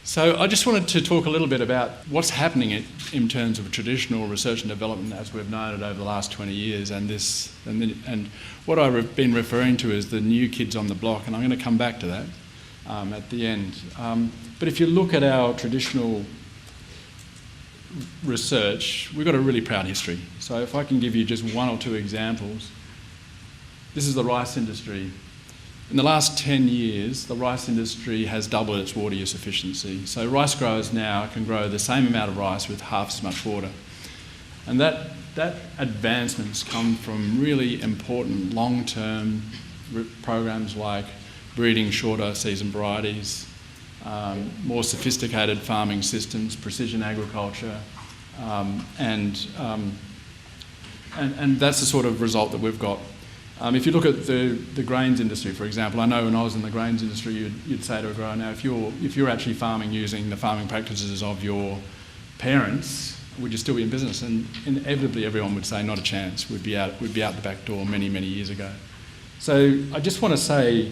So I just wanted to talk a little bit about what's happening in terms of traditional research and development as we've known it over the last 20 years, and what I've been referring to as the new kids on the block, and I'm going to come back to that at the end. But if you look at our traditional research, we've got a really proud history. So if I can give you just one or two examples, this is the rice industry. In the last 10 years, the rice industry has doubled its water use efficiency. So rice growers now can grow the same amount of rice with half as much water. And that advancement's come from really important long-term programs like breeding shorter season varieties, more sophisticated farming systems, precision agriculture, and that's the sort of result that we've got. If you look at the grains industry, for example, I know when I was in the grains industry, you'd say to a grower, now if you're actually farming using the farming practices of your parents, would you still be in business? And inevitably everyone would say, not a chance. We'd be out the back door many, many years ago. So I just want to say,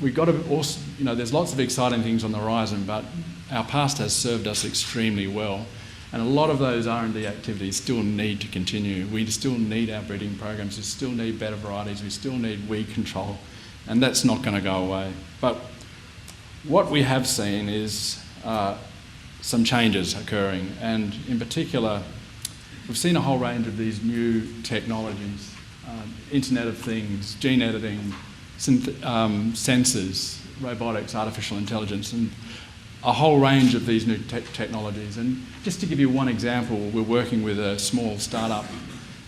we've got to also, there's lots of exciting things on the horizon, but our past has served us extremely well. And a lot of those R&D activities still need to continue. We still need our breeding programs, we still need better varieties, we still need weed control, and that's not going to go away. But what we have seen is some changes occurring, and in particular, we've seen a whole range of these new technologies, Internet of Things, gene editing, sensors, robotics, artificial intelligence, and a whole range of these new technologies. And just to give you one example, we're working with a small startup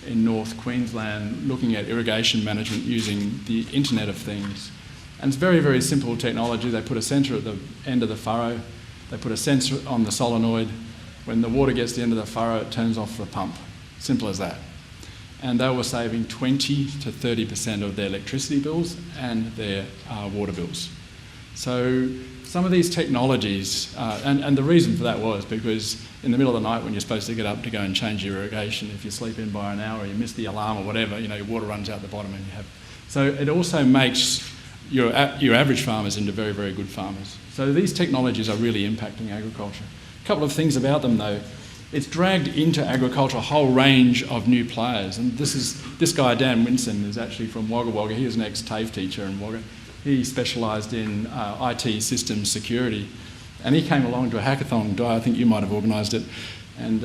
in North Queensland looking at irrigation management using the Internet of Things. And it's very, very simple technology. They put a sensor at the end of the furrow, they put a sensor on the solenoid. When the water gets to the end of the furrow, it turns off the pump. Simple as that. And they were saving 20 to 30% of their electricity bills and their water bills. So some of these technologies, and the reason for that was because in the middle of the night when you're supposed to get up to go and change your irrigation, if you sleep in by an hour or you miss the alarm or whatever, your water runs out the bottom and you have. So it also makes your average farmers into very, very good farmers. So these technologies are really impacting agriculture. A couple of things about them though. It's dragged into agriculture a whole range of new players, and this guy Dan Winson is actually from Wagga Wagga. He was an ex-TAFE teacher in Wagga. He specialised in IT systems security, and he came along to a hackathon. I think you might have organised it, and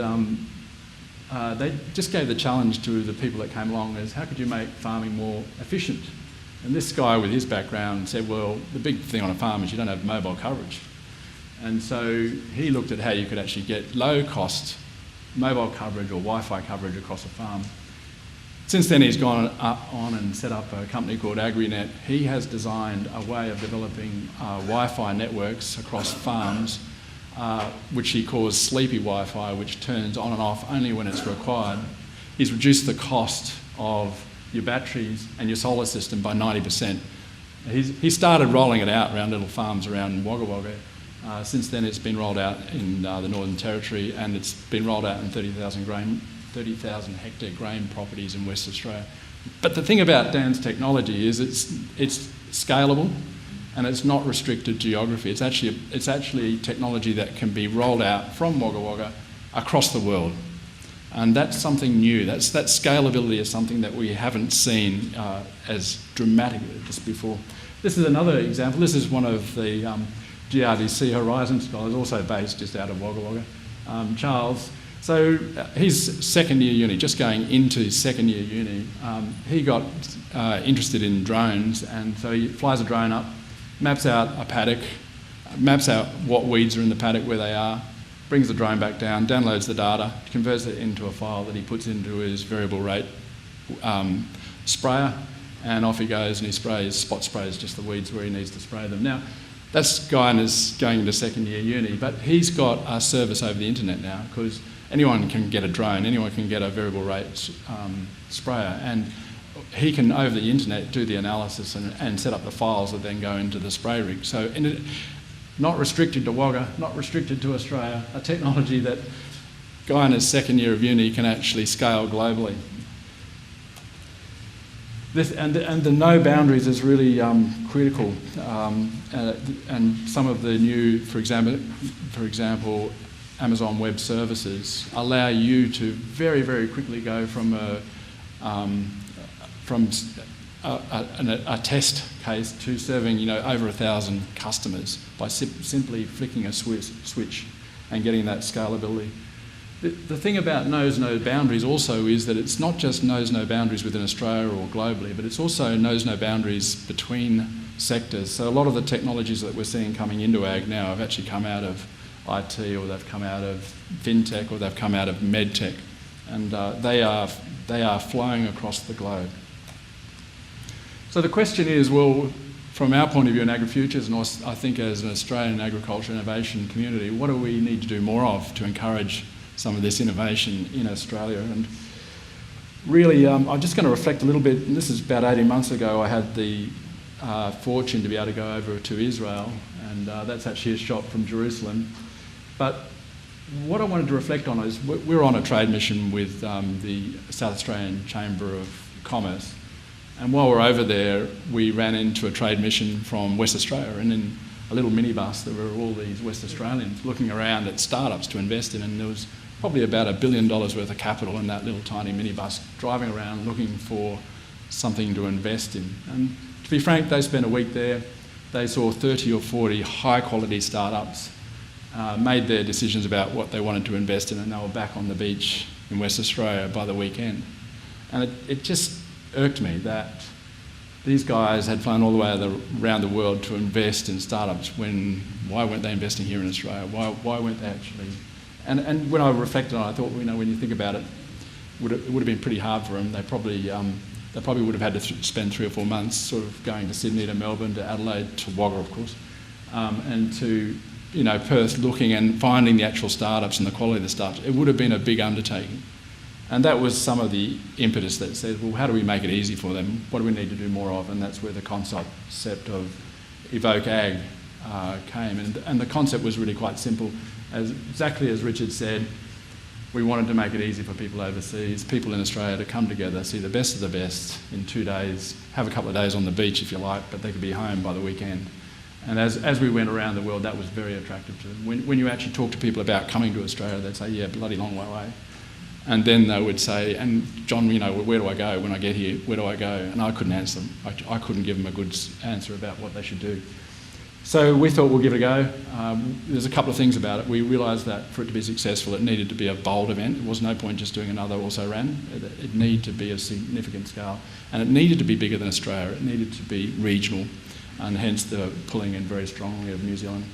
they just gave the challenge to the people that came along as how could you make farming more efficient? And this guy with his background said, well, the big thing on a farm is you don't have mobile coverage. And so he looked at how you could actually get low-cost mobile coverage or Wi-Fi coverage across a farm. Since then, he's gone on and set up a company called AgriNet. He has designed a way of developing Wi-Fi networks across farms, which he calls sleepy Wi-Fi, which turns on and off only when it's required. He's reduced the cost of your batteries and your solar system by 90%. He started rolling it out around little farms around Wagga Wagga. Since then, it's been rolled out in the Northern Territory, and it's been rolled out in 30,000 hectare grain properties in West Australia. But the thing about Dan's technology is it's scalable, and it's not restricted geography. It's actually technology that can be rolled out from Wagga Wagga across the world, and that's something new. That scalability is something that we haven't seen as dramatic as before. This is another example. This is one of the GRDC Horizon scholars, also based just out of Wagga Wagga, Charles. So he's second year uni, just going into second year uni. He got interested in drones, and so he flies a drone up, maps out a paddock, maps out what weeds are in the paddock, where they are, brings the drone back down, downloads the data, converts it into a file that he puts into his variable rate sprayer, and off he goes and he spot sprays just the weeds where he needs to spray them. Now, that guy is going into second year uni, but he's got a service over the internet now, because anyone can get a drone, anyone can get a variable rate sprayer, and he can, over the internet, do the analysis and set up the files that then go into the spray rig. So not restricted to Wagga, not restricted to Australia, a technology that guy in his second year of uni can actually scale globally. The no boundaries is really critical, and some of the new, for example, Amazon Web Services allow you to very, very quickly go from a test case to serving over 1,000 customers by simply flicking a switch and getting that scalability. The thing about knows no boundaries also is that it's not just knows no boundaries within Australia or globally, but it's also knows no boundaries between sectors. So a lot of the technologies that we're seeing coming into ag now have actually come out of IT, or they've come out of fintech, or they've come out of medtech, and they are flowing across the globe. So the question is, well, from our point of view in AgriFutures, and I think as an Australian agriculture innovation community, what do we need to do more of to encourage some of this innovation in Australia? And really, I'm just going to reflect a little bit, and this is about 18 months ago. I had the fortune to be able to go over to Israel, and that's actually a shot from Jerusalem. But what I wanted to reflect on is we're on a trade mission with the South Australian Chamber of Commerce, and while we're over there, we ran into a trade mission from West Australia, and in a little minibus there were all these West Australians looking around at startups to invest in, and there was probably about $1 billion worth of capital in that little tiny minibus, driving around looking for something to invest in. And to be frank, they spent a week there. They saw 30 or 40 high-quality startups, made their decisions about what they wanted to invest in, and they were back on the beach in West Australia by the weekend. And it just irked me that these guys had flown all the way around the world to invest in startups. Why weren't they investing here in Australia? Why weren't they actually? And when I reflected on it, I thought, when you think about it, it would have been pretty hard for them. They probably would have had to spend 3 or 4 months sort of going to Sydney, to Melbourne, to Adelaide, to Wagga, of course, and to Perth, looking and finding the actual startups and the quality of the startups. It would have been a big undertaking. And that was some of the impetus that said, well, how do we make it easy for them? What do we need to do more of? And that's where the concept of Evoke Ag came. And the concept was really quite simple. Exactly as Richard said, we wanted to make it easy for people overseas, people in Australia, to come together, see the best of the best in 2 days, have a couple of days on the beach if you like, but they could be home by the weekend. And as we went around the world, that was very attractive to them. When you actually talk to people about coming to Australia, they'd say, yeah, bloody long way away. And then they would say, and John, where do I go when I get here? Where do I go? And I couldn't answer them. I couldn't give them a good answer about what they should do. So we thought we'll give it a go. There's a couple of things about it. We realised that for it to be successful, it needed to be a bold event. It was no point just doing another also ran. It needed to be a significant scale. And it needed to be bigger than Australia. It needed to be regional, and hence the pulling in very strongly of New Zealand.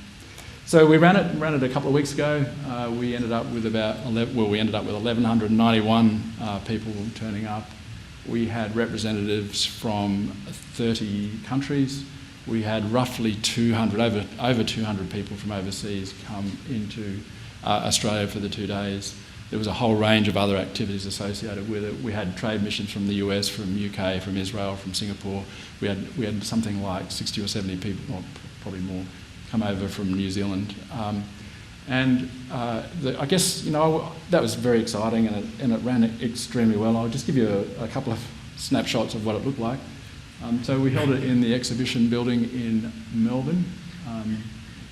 So we ran it a couple of weeks ago. We ended up with 1,191 people turning up. We had representatives from 30 countries. We had roughly 200, over 200 people from overseas come into Australia for the 2 days. There was a whole range of other activities associated with it. We had trade missions from the US, from UK, from Israel, from Singapore. We had something like 60 or 70 people, or probably more, come over from New Zealand. I guess, that was very exciting, and it ran extremely well. I'll just give you a couple of snapshots of what it looked like. So we held it in the exhibition building in Melbourne,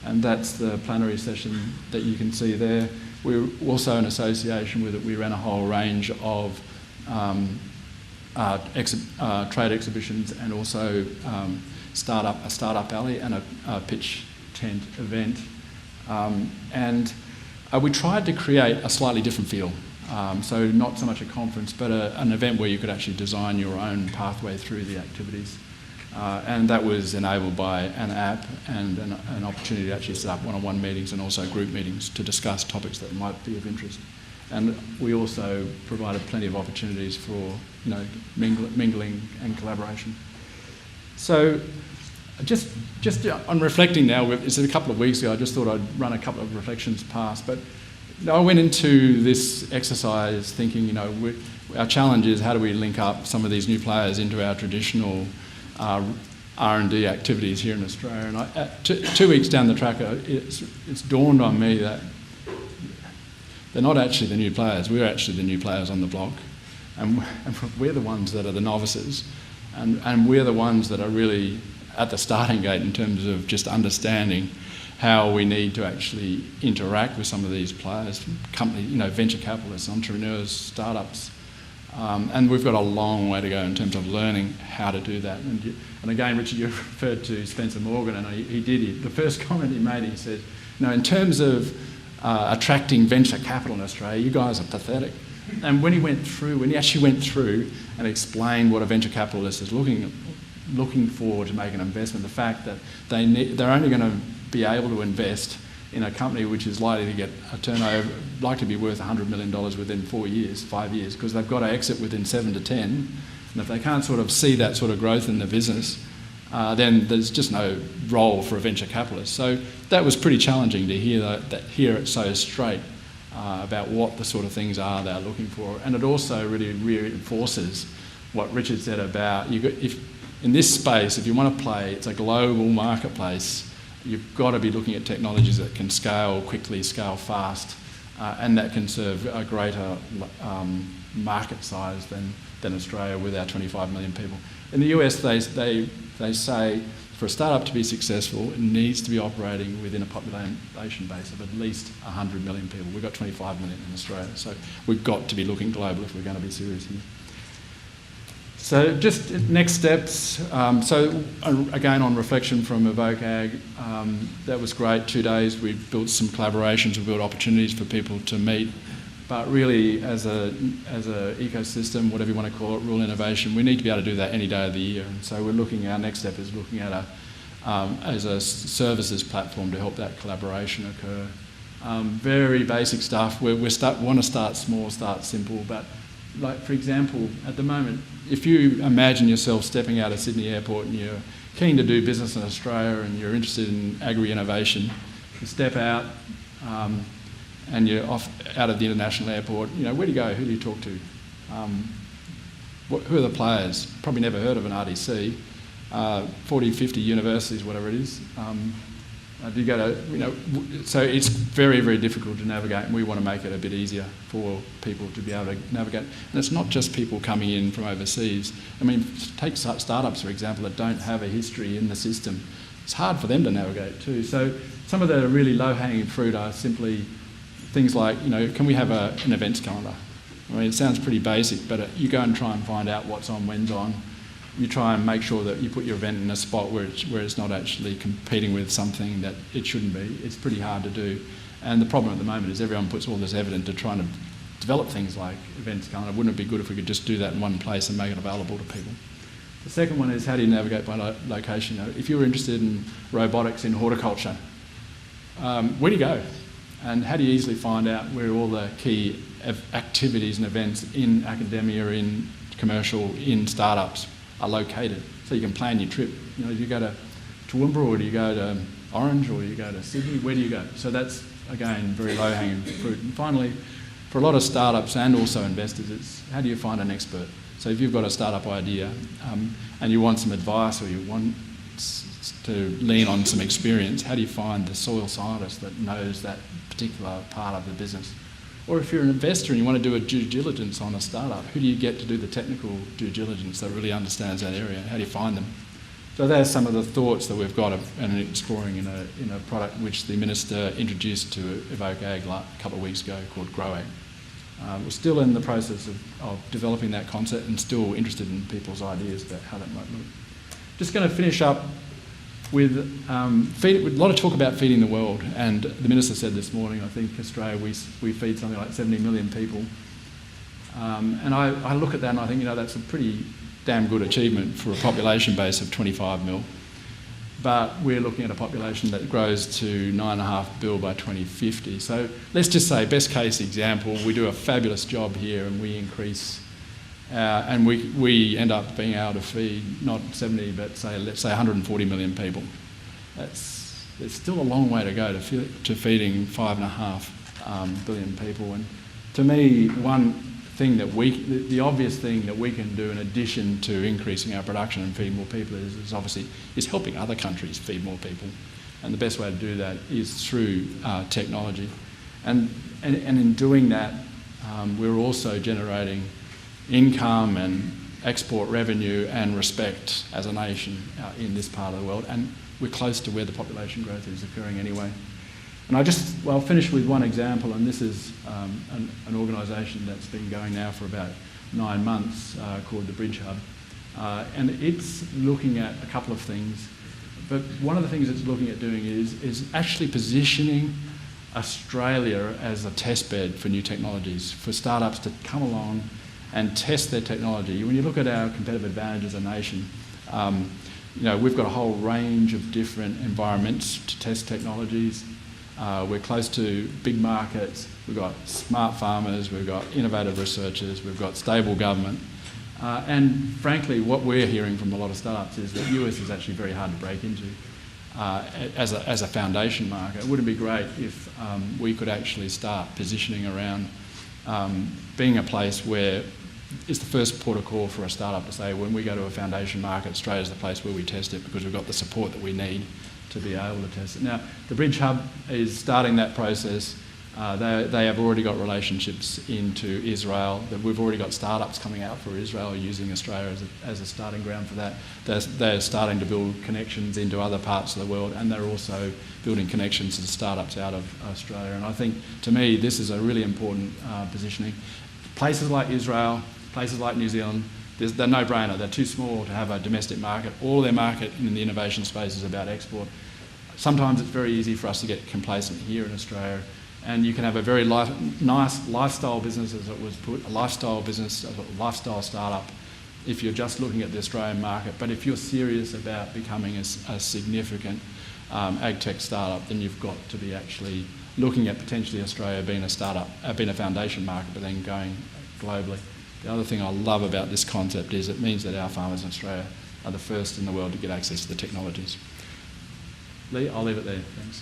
and that's the plenary session that you can see there. We're also in association with it. We ran a whole range of trade exhibitions, and also a startup alley and a pitch tent event. We tried to create a slightly different feel. So not so much a conference, but an event where you could actually design your own pathway through the activities. And that was enabled by an app and an opportunity to actually set up one-on-one meetings and also group meetings to discuss topics that might be of interest. And we also provided plenty of opportunities for mingling and collaboration. So just on reflecting now, it's a couple of weeks ago, I just thought I'd run a couple of reflections past, but I went into this exercise thinking, our challenge is how do we link up some of these new players into our traditional R&D activities here in Australia. And 2 weeks down the track, it's dawned on me that they're not actually the new players. We're actually the new players on the block, and we're the ones that are the novices. And we're the ones that are really at the starting gate in terms of just understanding how we need to actually interact with some of these players, venture capitalists, entrepreneurs, startups. And we've got a long way to go in terms of learning how to do that. And again, Richard, you referred to Spencer Morgan, and he did. The first comment he made, he said, in terms of attracting venture capital in Australia, you guys are pathetic. And when he actually went through and explained what a venture capitalist is looking for to make an investment, the fact that they're only going to be able to invest in a company which is likely to get a turnover, likely to be worth $100 million within 5 years, because they've got to exit within 7 to 10. And if they can't sort of see that sort of growth in the business, then there's just no role for a venture capitalist. So that was pretty challenging to hear it so straight about what the sort of things are they're looking for. And it also really reinforces what Richard said about, if in this space, if you want to play, it's a global marketplace, you've got to be looking at technologies that can scale quickly, scale fast, and that can serve a greater market size than Australia with our 25 million people. In the US, they say for a startup to be successful, it needs to be operating within a population base of at least 100 million people. We've got 25 million in Australia, so we've got to be looking global if we're going to be serious here. So just next steps. Again, on reflection from Evoke Ag, that was great. 2 days, we built some collaborations, we built opportunities for people to meet. But really, as a ecosystem, whatever you want to call it, rural innovation, we need to be able to do that any day of the year. And so our next step is looking at as a services platform to help that collaboration occur. Very basic stuff. We want to start small, start simple, but like, for example, at the moment, if you imagine yourself stepping out of Sydney Airport and you're keen to do business in Australia and you're interested in agri-innovation, you step out and you're off out of the international airport, where do you go? Who do you talk to? Who are the players? Probably never heard of an RDC. 40, 50 universities, whatever it is. Do you go to, so it's very, very difficult to navigate, and we want to make it a bit easier for people to be able to navigate. And it's not just people coming in from overseas. I mean, take startups, for example, that don't have a history in the system. It's hard for them to navigate too. So some of the really low-hanging fruit are simply things like, can we have an events calendar? I mean, it sounds pretty basic, but you go and try and find out what's on, when's on. You try and make sure that you put your event in a spot where it's not actually competing with something that it shouldn't be. It's pretty hard to do. And the problem at the moment is everyone puts all this effort into trying to develop things like events calendar. Wouldn't it be good if we could just do that in one place and make it available to people? The second one is, how do you navigate by location? If you're interested in robotics in horticulture, where do you go? And how do you easily find out where all the key activities and events in academia, in commercial, in startups are located, so you can plan your trip? Do you go to Toowoomba, or do you go to Orange, or do you go to Sydney? Where do you go? So that's, again, very low-hanging fruit. And finally, for a lot of startups and also investors, it's how do you find an expert? So if you've got a startup idea and you want some advice, or you want to lean on some experience, how do you find the soil scientist that knows that particular part of the business? Or if you're an investor and you want to do a due diligence on a startup, who do you get to do the technical due diligence that really understands that area? How do you find them? So there's some of the thoughts that we've got and exploring in a product which the Minister introduced to Evoke Ag a couple of weeks ago called GrowAg. We're still in the process of developing that concept and still interested in people's ideas about how that might look. Just going to finish up with a lot of talk about feeding the world, and the Minister said this morning, I think Australia, we feed something like 70 million people. And I look at that and I think, that's a pretty damn good achievement for a population base of 25 mil. But we're looking at a population that grows to 9.5 billion by 2050. So let's just say, best case example, we do a fabulous job here and we increase and we end up being able to feed not 70, but let's say 140 million people. There's still a long way to go to feeding 5.5 billion people. And to me, one thing that the obvious thing that we can do in addition to increasing our production and feeding more people is helping other countries feed more people. And the best way to do that is through technology. And in doing that, we're also generating income export revenue and respect as a nation in this part of the world, and we're close to where the population growth is occurring anyway. And I'll finish with one example, and this is an organisation that's been going now for about 9 months called the Bridge Hub, and it's looking at a couple of things, but one of the things it's looking at doing is actually positioning Australia as a test bed for new technologies, for startups to come along and test their technology. When you look at our competitive advantage as a nation, we've got a whole range of different environments to test technologies. We're close to big markets, we've got smart farmers, we've got innovative researchers, we've got stable government. And frankly, what we're hearing from a lot of startups is that the US is actually very hard to break into as a foundation market. It wouldn't be great if we could actually start positioning around being a place where it's the first port of call for a startup to say, when we go to a foundation market, Australia's the place where we test it because we've got the support that we need to be able to test it. Now, the Bridge Hub is starting that process. They have already got relationships into Israel. We've already got startups coming out for Israel using Australia as a starting ground for that. They're starting to build connections into other parts of the world, and they're also building connections to startups out of Australia. And I think, to me, this is a really important positioning. Places like Israel, places like New Zealand, they're no-brainer. They're too small to have a domestic market. All their market in the innovation space is about export. Sometimes it's very easy for us to get complacent here in Australia, and you can have a very nice lifestyle business, as it was put, a lifestyle business, a lifestyle startup, if you're just looking at the Australian market. But if you're serious about becoming a significant ag-tech startup, then you've got to be actually looking at potentially Australia being a foundation market, but then going globally. The other thing I love about this concept is it means that our farmers in Australia are the first in the world to get access to the technologies. Lee, I'll leave it there. Thanks.